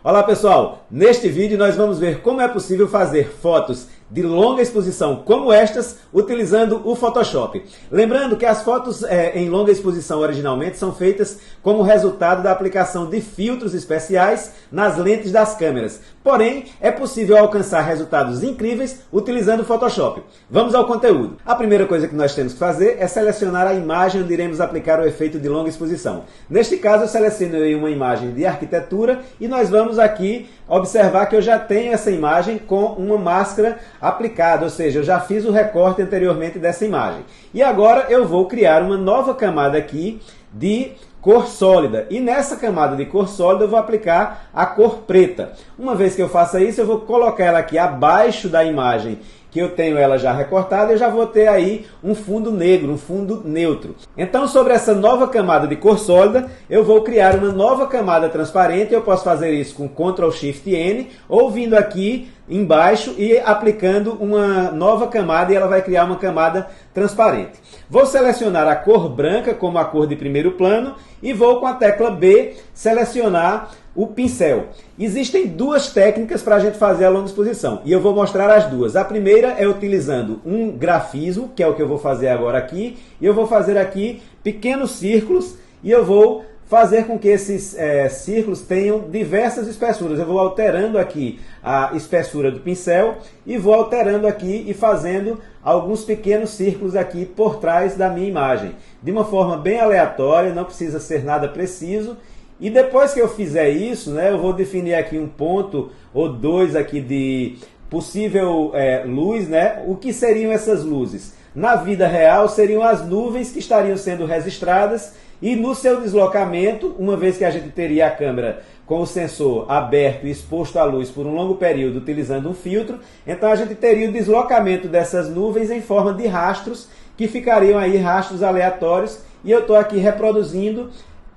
Olá pessoal, neste vídeo nós vamos ver como é possível fazer fotos de longa exposição como estas utilizando o Photoshop. Lembrando que as fotos em longa exposição originalmente são feitas como resultado da aplicação de filtros especiais nas lentes das câmeras. Porém, é possível alcançar resultados incríveis utilizando o Photoshop. Vamos ao conteúdo. A primeira coisa que nós temos que fazer é selecionar a imagem onde iremos aplicar o efeito de longa exposição. Neste caso, eu selecionei uma imagem de arquitetura e nós vamos aqui observar que eu já tenho essa imagem com uma máscara aplicada, ou seja, eu já fiz o recorte anteriormente dessa imagem. E agora eu vou criar uma nova camada aqui de cor sólida. E nessa camada de cor sólida eu vou aplicar a cor preta. Uma vez que eu faça isso, eu vou colocar ela aqui abaixo da imagem que eu tenho ela já recortada, eu já vou ter aí um fundo negro, um fundo neutro. Então, sobre essa nova camada de cor sólida, eu vou criar uma nova camada transparente. Eu posso fazer isso com Ctrl+Shift+N, ou vindo aqui embaixo e aplicando uma nova camada, e ela vai criar uma camada transparente. Vou selecionar a cor branca como a cor de primeiro plano e vou com a tecla B selecionar o pincel. Existem duas técnicas para a gente fazer a longa exposição e eu vou mostrar as duas. A primeira é utilizando um grafismo, que é o que eu vou fazer agora aqui, e eu vou fazer aqui pequenos círculos e eu vou fazer com que esses círculos tenham diversas espessuras. Eu vou alterando aqui a espessura do pincel e vou alterando aqui e fazendo alguns pequenos círculos aqui por trás da minha imagem. De uma forma bem aleatória, não precisa ser nada preciso. E depois que eu fizer isso, né, eu vou definir aqui um ponto ou dois aqui de possível luz, né? O que seriam essas luzes? Na vida real seriam as nuvens que estariam sendo registradas e no seu deslocamento, uma vez que a gente teria a câmera com o sensor aberto e exposto à luz por um longo período utilizando um filtro, então a gente teria o deslocamento dessas nuvens em forma de rastros, que ficariam aí rastros aleatórios, e eu estou aqui reproduzindo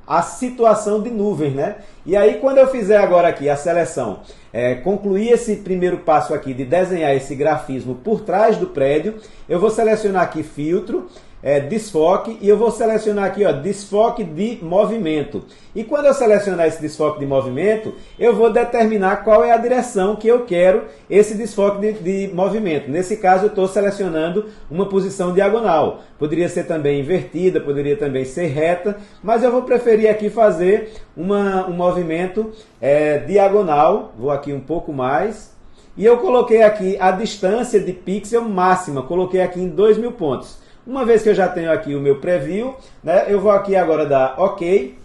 a situação de nuvens, né? E aí quando eu fizer agora aqui a seleção, concluir esse primeiro passo aqui de desenhar esse grafismo por trás do prédio, eu vou selecionar aqui filtro, desfoque, e eu vou selecionar aqui, ó, desfoque de movimento. E quando eu selecionar esse desfoque de movimento, eu vou determinar qual é a direção que eu quero esse desfoque de movimento. Nesse caso, eu estou selecionando uma posição diagonal. Poderia ser também invertida, poderia também ser reta, mas eu vou preferir aqui fazer um movimento diagonal. Vou aqui um pouco mais. E eu coloquei aqui a distância de pixel máxima, coloquei aqui em 2000 pontos. Uma vez que eu já tenho aqui o meu preview, né, eu vou aqui agora dar OK.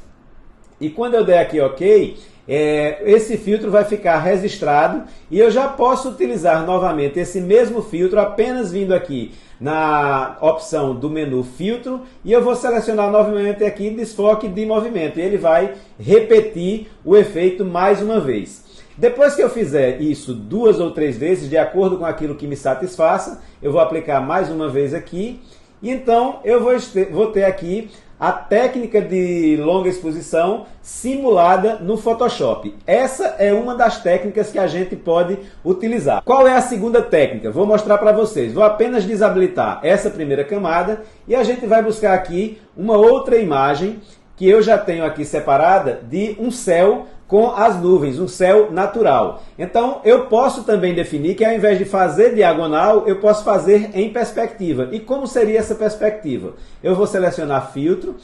E quando eu der aqui OK, esse filtro vai ficar registrado e eu já posso utilizar novamente esse mesmo filtro apenas vindo aqui na opção do menu filtro e eu vou selecionar novamente aqui desfoque de movimento e ele vai repetir o efeito mais uma vez. Depois que eu fizer isso 2 ou 3 vezes, de acordo com aquilo que me satisfaça, eu vou aplicar mais uma vez aqui. E então eu vou ter aqui a técnica de longa exposição simulada no Photoshop. Essa é uma das técnicas que a gente pode utilizar. Qual é a segunda técnica? Vou mostrar para vocês. Vou apenas desabilitar essa primeira camada e a gente vai buscar aqui uma outra imagem que eu já tenho aqui separada de um céu com as nuvens, um céu natural. Então, eu posso também definir que ao invés de fazer diagonal, eu posso fazer em perspectiva. E como seria essa perspectiva? Eu vou selecionar filtro,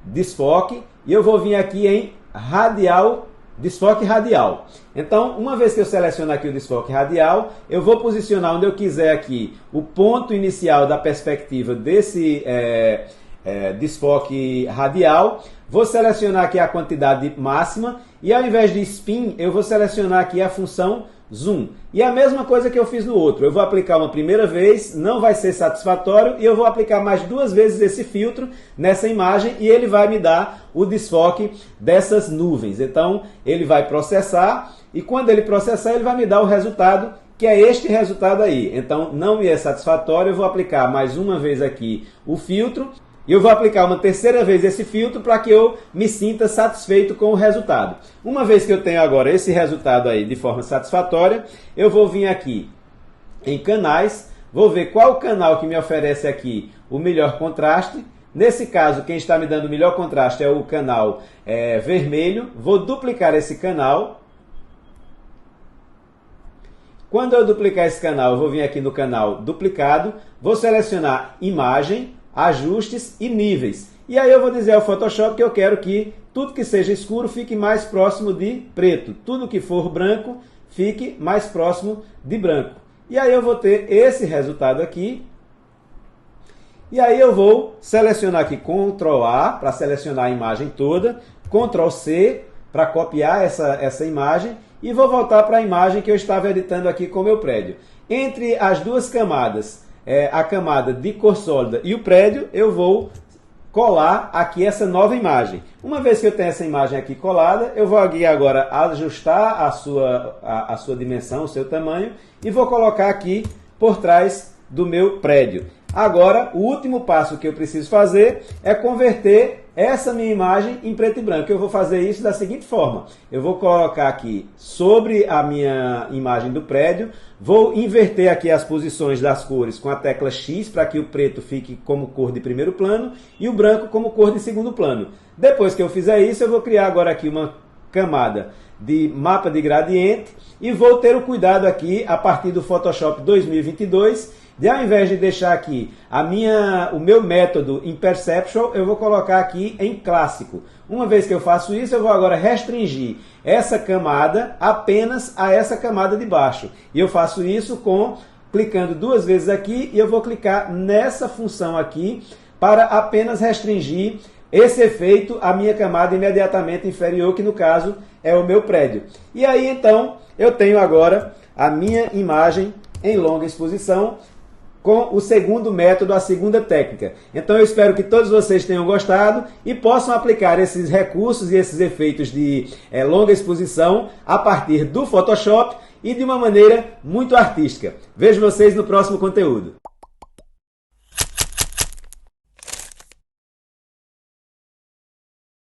desfoque, e eu vou vir aqui em radial, desfoque radial. Então, uma vez que eu seleciono aqui o desfoque radial, eu vou posicionar onde eu quiser aqui o ponto inicial da perspectiva desse desfoque radial, vou selecionar aqui a quantidade máxima e ao invés de spin, eu vou selecionar aqui a função zoom. E a mesma coisa que eu fiz no outro, eu vou aplicar uma primeira vez, não vai ser satisfatório, e eu vou aplicar mais 2 vezes esse filtro nessa imagem e ele vai me dar o desfoque dessas nuvens. Então ele vai processar e quando ele processar ele vai me dar o resultado, que é este resultado aí. Então não me é satisfatório, eu vou aplicar mais uma vez aqui o filtro. E eu vou aplicar uma terceira vez esse filtro para que eu me sinta satisfeito com o resultado. Uma vez que eu tenho agora esse resultado aí de forma satisfatória, eu vou vir aqui em canais, vou ver qual canal que me oferece aqui o melhor contraste. Nesse caso, quem está me dando o melhor contraste é o canal vermelho. Vou duplicar esse canal Quando eu duplicar esse canal, eu vou vir aqui no canal duplicado, vou selecionar imagem, ajustes e níveis. E aí eu vou dizer ao Photoshop que eu quero que tudo que seja escuro fique mais próximo de preto. Tudo que for branco fique mais próximo de branco. E aí eu vou ter esse resultado aqui. E aí eu vou selecionar aqui Ctrl A para selecionar a imagem toda, Ctrl C para copiar essa imagem e vou voltar para a imagem que eu estava editando aqui com o meu prédio. Entre as duas camadas, a camada de cor sólida e o prédio, eu vou colar aqui essa nova imagem. Uma vez que eu tenho essa imagem aqui colada, eu vou aqui agora ajustar a sua dimensão, o seu tamanho, e vou colocar aqui por trás do meu prédio. Agora, o último passo que eu preciso fazer é converter essa minha imagem em preto e branco. Eu vou fazer isso da seguinte forma. Eu vou colocar aqui sobre a minha imagem do prédio, vou inverter aqui as posições das cores com a tecla X para que o preto fique como cor de primeiro plano e o branco como cor de segundo plano. Depois que eu fizer isso, eu vou criar agora aqui uma camada de mapa de gradiente e vou ter o cuidado aqui, a partir do Photoshop 2022, de ao invés de deixar aqui o meu método em Perceptual, eu vou colocar aqui em clássico. Uma vez que eu faço isso, eu vou agora restringir essa camada apenas a essa camada de baixo. E eu faço isso clicando duas vezes aqui e eu vou clicar nessa função aqui para apenas restringir esse efeito à minha camada imediatamente inferior, que no caso é o meu prédio. E aí então eu tenho agora a minha imagem em longa exposição, com o segundo método, a segunda técnica. Então eu espero que todos vocês tenham gostado e possam aplicar esses recursos e esses efeitos de longa exposição a partir do Photoshop e de uma maneira muito artística. Vejo vocês no próximo conteúdo.